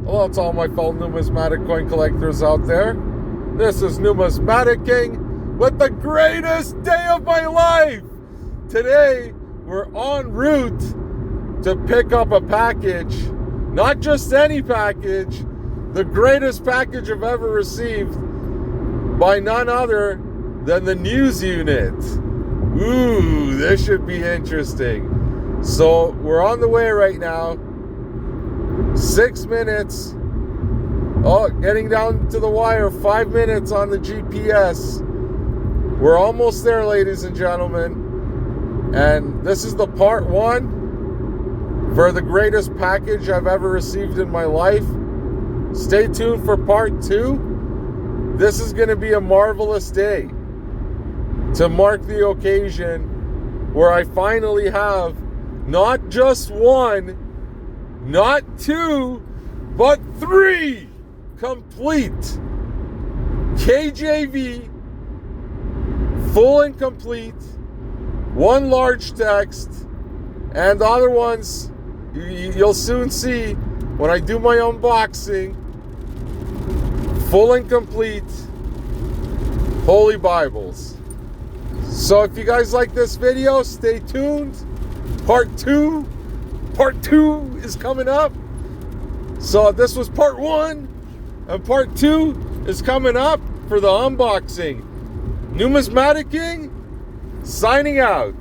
Hello to all my fellow numismatic coin collectors out there. This is Numismatic King with the greatest day of my life. Today, we're en route to pick up a package. Not just any package, the greatest package I've ever received by none other than the news unit. Ooh, this should be interesting. So, we're on the way right now. 6 minutes. Oh, getting down to the wire. 5 minutes on the GPS. We're almost there, ladies and gentlemen. And this is the part 1 for the greatest package I've ever received in my life. Stay tuned for part 2. This is going to be a marvelous day to mark the occasion where I finally have not just one, not 2, but 3 complete KJV, full and complete, 1 large text, and the other ones you'll soon see when I do my unboxing. Full and complete Holy Bibles. So if you guys like this video, stay tuned. Part 2 is coming up. So this was part 1, and part 2 is coming up for the unboxing. Numismatic King, signing out.